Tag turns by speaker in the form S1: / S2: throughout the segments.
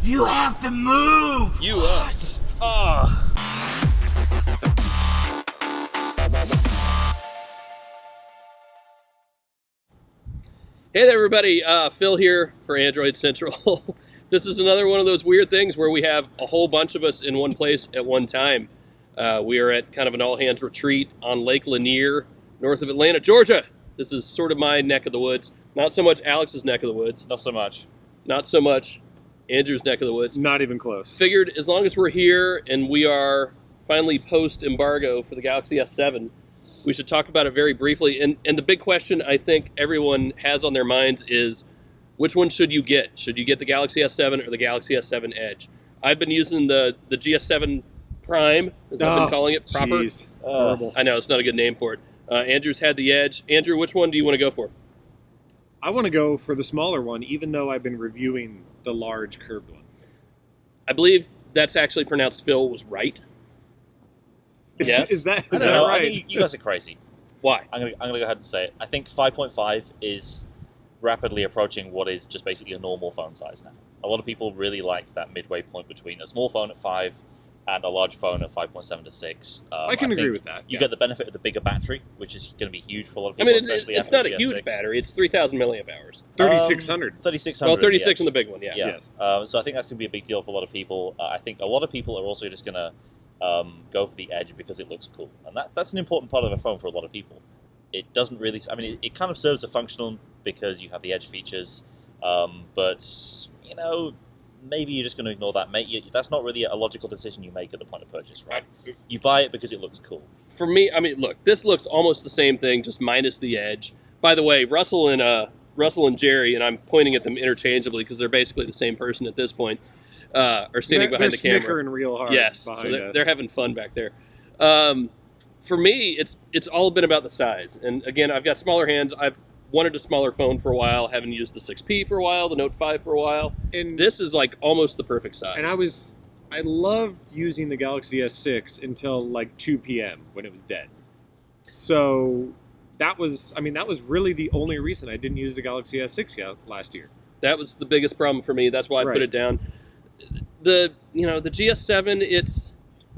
S1: You have to move!
S2: You what? Ah. Hey there, everybody. Phil here for Android Central. This is another one of those weird things where we have a whole bunch of us in one place at one time. We are at kind of an all-hands retreat on Lake Lanier, north of Atlanta, Georgia. This is sort of my neck of the woods. Not so much Alex's neck of the woods.
S3: Not so much.
S2: Not so much Andrew's neck of the woods.
S4: Not even close.
S2: Figured as long as we're here and we are finally post-embargo for the Galaxy S7, we should talk about it very briefly. And the big question I think everyone has on their minds is, which one should you get? Should you get the Galaxy S7 or the Galaxy S7 Edge? I've been using the GS7 Prime, as I've been calling it, proper.
S4: Geez. Horrible.
S2: I know, it's not a good name for it. Andrew's had the Edge. Andrew, which one do you want to go for?
S4: I want to go for the smaller one, even though I've been reviewing the large curved one.
S2: I believe that's actually pronounced Phil was right. Yes?
S4: Is that
S3: I don't know.
S4: right?
S3: I think you guys are crazy.
S2: Why?
S3: I'm gonna go ahead and say it. I think 5.5 is rapidly approaching what is just basically a normal phone size now. A lot of people really like that midway point between a small phone at 5 and a large phone at 5.7 to 6.
S4: I can agree with that.
S3: You get the benefit of the bigger battery, which is going to be huge for a lot of
S2: I
S3: people.
S2: mean,
S3: especially
S2: it's
S3: after
S2: not a
S3: the
S2: huge
S3: GS6.
S2: battery. It's 3,000 milliamp hours.
S4: 3,600.
S3: 3,600.
S2: Well, 36
S3: yes.
S2: in the big one, yeah.
S4: Yes.
S3: So I think that's going to be a big deal for a lot of people. I think a lot of people are also just going to go for the Edge because it looks cool. And that's an important part of a phone for a lot of people. It doesn't really... I mean, it kind of serves a functional because you have the Edge features. But, you know... Maybe you're just going to ignore that. That's not really a logical decision you make at the point of purchase, right? You buy it because it looks cool.
S2: For me, I mean, look, this looks almost the same thing, just minus the Edge. By the way, Russell and Jerry, and I'm pointing at them interchangeably because they're basically the same person at this point, are standing behind the camera.
S4: They're snickering real hard.
S2: Yes,
S4: behind
S2: so
S4: us.
S2: they're having fun back there. For me, it's all been about the size. And again, I've got smaller hands. I've wanted a smaller phone for a while, haven't used the 6P for a while, the Note 5 for a while. And this is like almost the perfect size.
S4: And I loved using the Galaxy S6 until like 2 p.m. when it was dead. So that was really the only reason I didn't use the Galaxy S6 last year.
S2: That was the biggest problem for me. That's why I put it down. The GS7,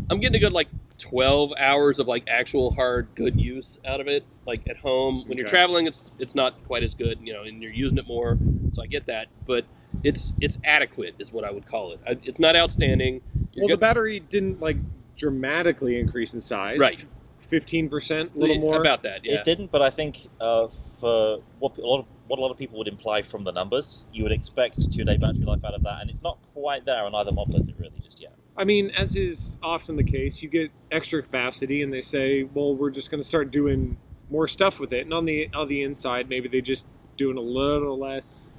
S2: I'm getting a good like 12 hours of like actual hard good use out of it, like at home. When you're traveling, it's not quite as good, and you're using it more, so I get that, but it's adequate is what I would call it. It's not outstanding.
S4: The battery didn't like dramatically increase in size,
S2: right?
S4: 15%, a little more
S2: about that. Yeah,
S3: it didn't, but I think for what a lot of people would imply from the numbers, you would expect 2-day battery life out of that, and it's not quite there on either model, is it really, just yet?
S4: I mean, as is often the case, you get extra capacity, and they say, "Well, we're just going to start doing more stuff with it." And on the inside, maybe they just doing a little less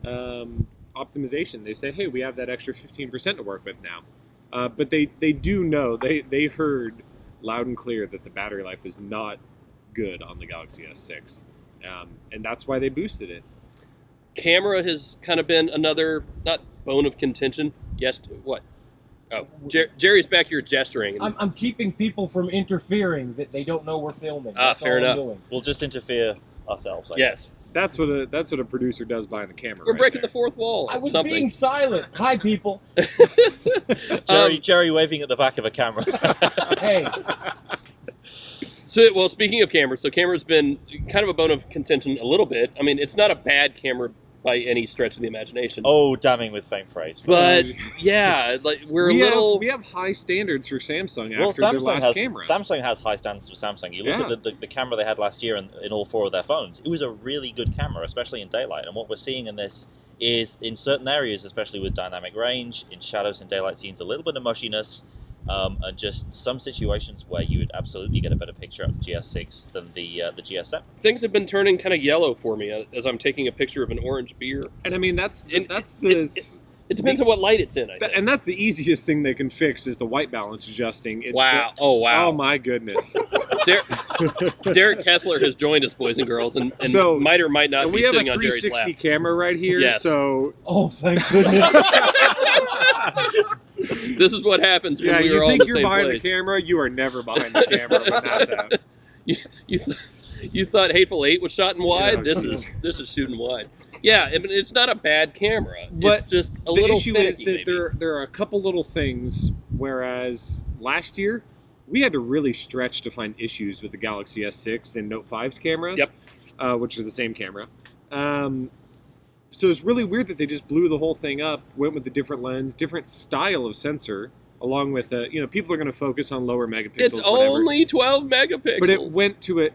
S4: optimization. They say, "Hey, we have that extra 15% to work with now." But they do know they heard loud and clear that the battery life was not good on the Galaxy S6, and that's why they boosted it.
S2: Camera has kind of been another not bone of contention. Yes, what? Oh, Jerry's back here gesturing.
S1: I'm keeping people from interfering that they don't know we're filming.
S2: Fair enough.
S3: We'll just interfere ourselves.
S2: Yes.
S4: That's what a producer does behind the camera.
S2: We're breaking the fourth wall.
S1: I was being silent. Hi, people.
S3: Jerry waving at the back of a camera.
S1: Hey.
S2: So, well, speaking of cameras, so camera's been kind of a bone of contention a little bit. I mean, it's not a bad camera by any stretch of the imagination.
S3: Oh, damning with faint praise.
S2: But yeah, like
S4: we have high standards for Samsung after their last camera.
S3: Samsung has high standards for Samsung. You look at the camera they had last year in all 4 of their phones. It was a really good camera, especially in daylight. And what we're seeing in this is in certain areas, especially with dynamic range, in shadows and daylight scenes, a little bit of mushiness. And just some situations where you would absolutely get a better picture of the GS6 than the GS7.
S2: Things have been turning kind of yellow for me as I'm taking a picture of an orange beer.
S4: And I mean,
S2: it depends on what light it's in, I think.
S4: And that's the easiest thing they can fix is the white balance adjusting.
S2: Wow.
S4: Oh, my goodness.
S2: Derek Kessler has joined us, boys and girls, and
S4: so,
S2: might or might not be sitting on Jerry's lap.
S4: We have a 360 camera right here,
S2: yes.
S4: So...
S1: Oh, thank goodness.
S2: This is what happens when we are all in the same place.
S4: You think you're behind the camera? You are never behind the camera when that's out.
S2: You thought Hateful Eight was shot in wide?
S4: Oh,
S2: this is shooting wide. Yeah, I mean, it's not a bad camera.
S4: But
S2: it's just a
S4: the
S2: little
S4: issue
S2: finicky,
S4: is that
S2: maybe.
S4: there are a couple little things, whereas last year we had to really stretch to find issues with the Galaxy S6 and Note 5's cameras, which are the same camera. So it's really weird that they just blew the whole thing up, went with a different lens, different style of sensor, along with people are going to focus on lower megapixels.
S2: It's only 12 megapixels.
S4: But it went to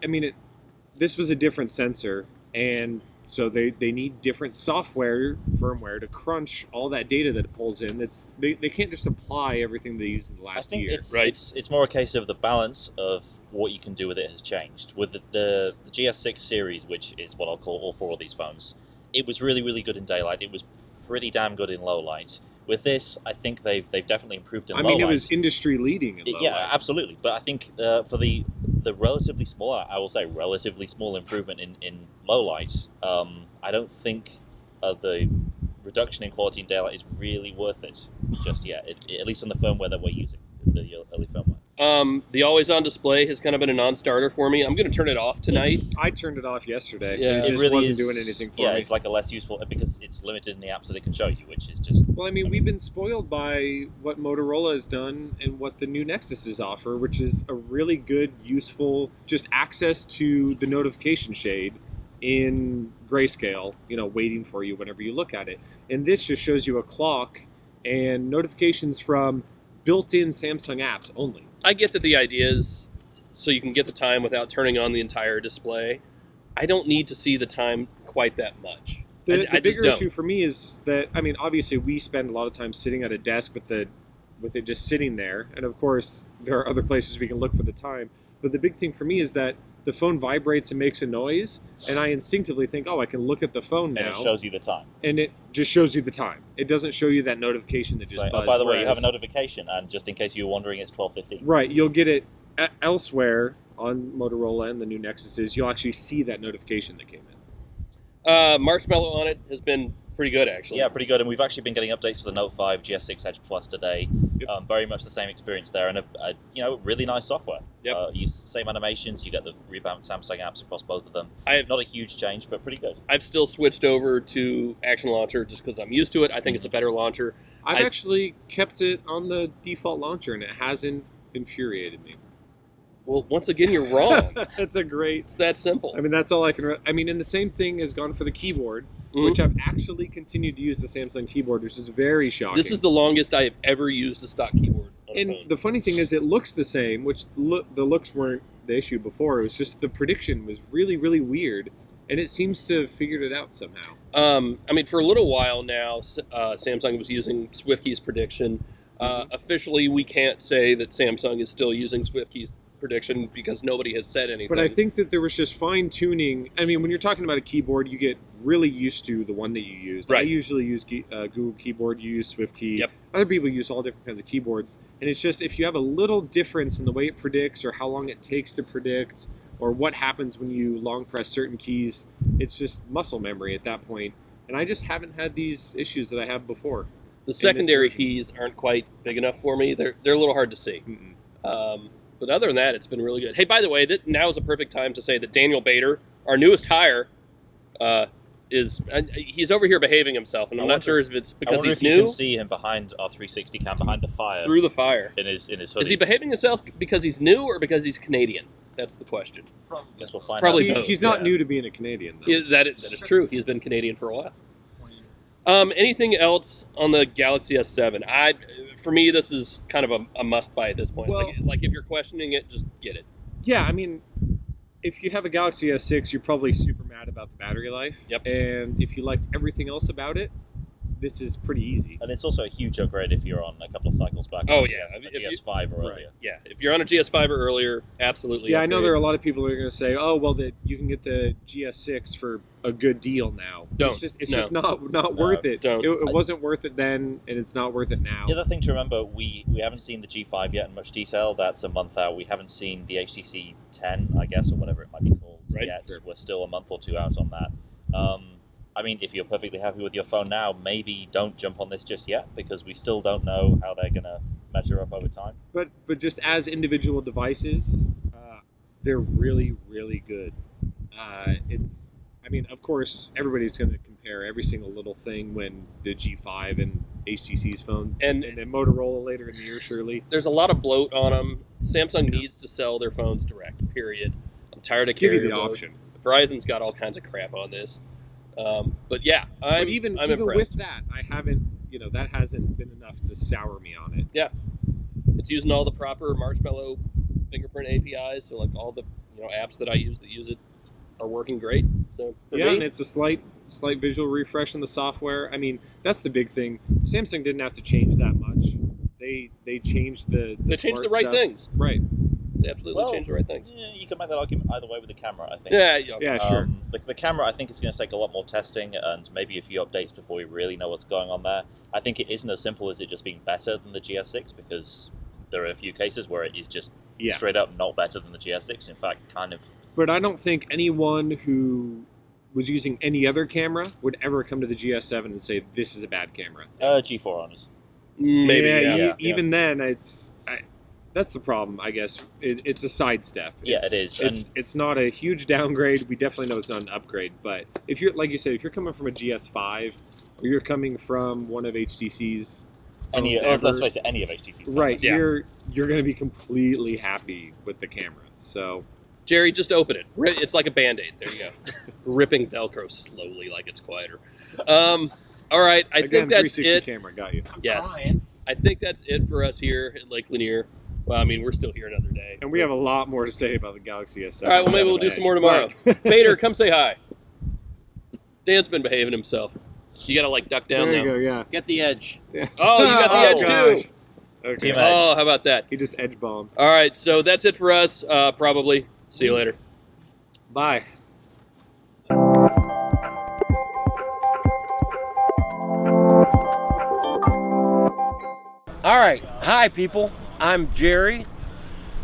S4: this was a different sensor, and so they need different firmware to crunch all that data that it pulls in. They can't just apply everything they used in the last year.
S3: It's more a case of the balance of what you can do with it has changed. With the GS6 series, which is what I'll call all four of these phones, it was really, really good in daylight. It was pretty damn good in low light. With this, I think they've definitely improved in low light.
S4: It was industry leading in low light.
S3: Yeah, absolutely. But I think for the relatively small, I will say relatively small improvement in low light, I don't think the reduction in quality in daylight is really worth it just yet. At least on the firmware that we're using, the early firmware.
S2: The always-on display has kind of been a non-starter for me. I'm going to turn it off tonight.
S4: I turned it off yesterday.
S2: Yeah.
S4: It just
S3: really
S4: wasn't
S3: is,
S4: doing anything for me.
S3: Yeah, it's like a less useful, because it's limited in the apps that it can show you, which is just...
S4: Well, we've been spoiled by what Motorola has done and what the new Nexuses offer, which is a really good, useful, just access to the notification shade in grayscale, waiting for you whenever you look at it. And this just shows you a clock and notifications from built-in Samsung apps only.
S2: I get that the idea is so you can get the time without turning on the entire display. I don't need to see the time quite that much.
S4: The
S2: I
S4: bigger
S2: just don't.
S4: issue for me is that, obviously we spend a lot of time sitting at a desk with it just sitting there. And of course, there are other places we can look for the time. But the big thing for me is that the phone vibrates and makes a noise, and I instinctively think, I can look at the phone now.
S3: And it shows you the time.
S4: And it just shows you the time. It doesn't show you that notification that just buzzed.
S3: By the way, you have a notification, and just in case you were wondering, it's 12:15.
S4: Right, you'll get it elsewhere on Motorola and the new Nexuses. You'll actually see that notification that came in.
S2: Marshmallow on it has been pretty good, actually.
S3: Yeah, pretty good. And we've actually been getting updates for the Note 5 GS6 Edge Plus today.
S4: Yep.
S3: Very much the same experience there, and really nice software.
S2: Yep.
S3: Use same animations. You get the revamped Samsung apps across both of them.
S2: I have
S3: not a huge change, but pretty good.
S2: I've still switched over to Action Launcher just because I'm used to it. I think it's a better launcher.
S4: I've actually kept it on the default launcher, and it hasn't infuriated me.
S2: Well, once again, you're wrong.
S4: That's a great...
S2: It's that simple.
S4: That's all I can... And the same thing has gone for the keyboard, which I've actually continued to use the Samsung keyboard, which is very shocking.
S2: This is the longest I have ever used a stock keyboard on a
S4: And
S2: phone.
S4: the funny thing is, it looks the same, which the looks weren't the issue before. It was just the prediction was really, really weird, and it seems to have figured it out somehow.
S2: For a little while now, Samsung was using SwiftKey's prediction. Officially, we can't say that Samsung is still using SwiftKey's prediction because nobody has said anything.
S4: But I think that there was just fine-tuning. When you're talking about a keyboard, you get really used to the one that you used.
S2: Right.
S4: I usually use Google Keyboard, you use SwiftKey.
S2: Yep.
S4: Other people use all different kinds of keyboards. And it's just, if you have a little difference in the way it predicts or how long it takes to predict or what happens when you long press certain keys, it's just muscle memory at that point. And I just haven't had these issues that I have before.
S2: The secondary keys aren't quite big enough for me. They're a little hard to see. But other than that, it's been really good. Hey, by the way, now is a perfect time to say that Daniel Bader, our newest hire, he's over here behaving himself, and I'm not sure if it's because he's new.
S3: You can see him behind our 360 cam, behind the fire.
S2: Through the fire.
S3: In his hoodie.
S2: Is he behaving himself because he's new or because he's Canadian? That's the question.
S3: Guess we'll find
S2: Probably
S3: out.
S2: both.
S4: He's not new to being a Canadian, though.
S2: That is true. He's been Canadian for a while. Anything else on the Galaxy S7? For me, this is kind of a must-buy at this point.
S4: Well,
S2: like if you're questioning it, just get it.
S4: Yeah, if you have a Galaxy S6, you're probably super mad about the battery life.
S2: Yep.
S4: And if you liked everything else about it, this is pretty easy.
S3: And it's also a huge upgrade if you're on a couple of cycles back.
S2: Oh,
S3: on
S2: yeah.
S3: a GS5 or earlier.
S2: Yeah, if you're on a GS5 or earlier, absolutely.
S4: Yeah, I know there are a lot of people that are going to say, "Oh, well, you can get the GS6 for a good deal now."
S2: Don't.
S4: It's just not worth it.
S2: Don't.
S4: It wasn't worth it then, and it's not worth it now.
S3: The other thing to remember, we haven't seen the G5 yet in much detail. That's a month out. We haven't seen the HTC 10, I guess, or whatever it might be called yet.
S2: Sure.
S3: We're still a month or two out on that. If you're perfectly happy with your phone now, maybe don't jump on this just yet, because we still don't know how they're going to measure up over time.
S4: But just as individual devices, they're really, really good. Of course, everybody's going to compare every single little thing when the G5 and HTC's phone,
S2: And
S4: then Motorola later in the year, surely.
S2: there's a lot of bloat on them. Samsung needs to sell their phones direct, period. I'm tired of
S4: Give you
S2: carrier
S4: the
S2: bloat.
S4: option.
S2: Verizon's got all kinds of crap on this. But yeah, I'm
S4: even
S2: impressed.
S4: with that, I haven't, that hasn't been enough to sour me on it.
S2: Yeah. It's using all the proper Marshmallow fingerprint APIs, so like all the apps that I use that use it are working great. So for me,
S4: and it's a slight visual refresh in the software. I mean, that's the big thing. Samsung didn't have to change that much. They changed the
S2: they changed
S4: smart
S2: the right
S4: stuff.
S2: things.
S4: Right.
S2: They absolutely changed the right things.
S3: Yeah, you can make that argument either way with the camera, I think.
S2: Yeah,
S4: sure.
S3: The camera, I think, is going to take a lot more testing and maybe a few updates before we really know what's going on there. I think it isn't as simple as it just being better than the GS6, because there are a few cases where it is just straight up not better than the GS6. In fact, kind of.
S4: But I don't think anyone who was using any other camera would ever come to the GS7 and say, this is a bad camera.
S3: G4 honors.
S2: Maybe,
S4: Even then, that's the problem, I guess. It's a sidestep.
S3: It is.
S4: It's not a huge downgrade. We definitely know it's not an upgrade. But if you're, like you said, if you're coming from a GS5 or you're coming from one of HTC's
S3: let's face it, any of HTC's
S4: right,
S2: Yeah.
S4: you're going to be completely happy with the camera. So,
S2: Jerry, just open it. It's like a Band-Aid. There you go. Ripping Velcro slowly like it's quieter. All right, I
S4: again,
S2: think that's
S4: 360
S2: it.
S4: camera got you.
S2: Yes. I think that's it for us here at Lake Lanier. Well, I mean, we're still here another day.
S4: And we have a lot more to say about the Galaxy S7.
S2: All right, well, maybe we'll do some more tomorrow. Vader, come say hi. Dan's been behaving himself. You got to, duck down
S4: There
S2: now.
S4: you go, yeah.
S5: Get the edge.
S2: Oh, you got the edge, too.
S4: Okay.
S3: Team edge.
S2: Oh, how about that?
S4: He just edge bombed.
S2: All right, so that's it for us, probably. See you later.
S4: Bye.
S5: All right. Hi, people. I'm Jerry.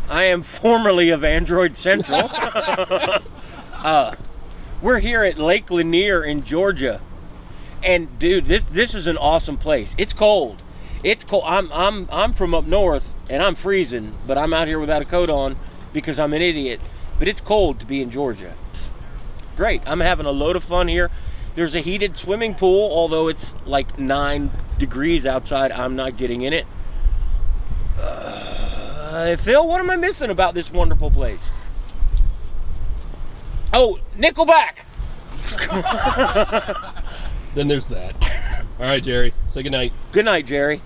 S5: I am formerly of Android Central. We're here at Lake Lanier in Georgia. And dude, this is an awesome place. It's cold. It's cold. I'm from up north and I'm freezing, but I'm out here without a coat on because I'm an idiot. But it's cold to be in Georgia. It's great. I'm having a load of fun here. There's a heated swimming pool, although it's like 9 degrees outside. I'm not getting in it. Phil, what am I missing about this wonderful place? Oh, Nickelback!
S2: Then there's that. All right, Jerry. Say goodnight.
S5: Good night, Jerry.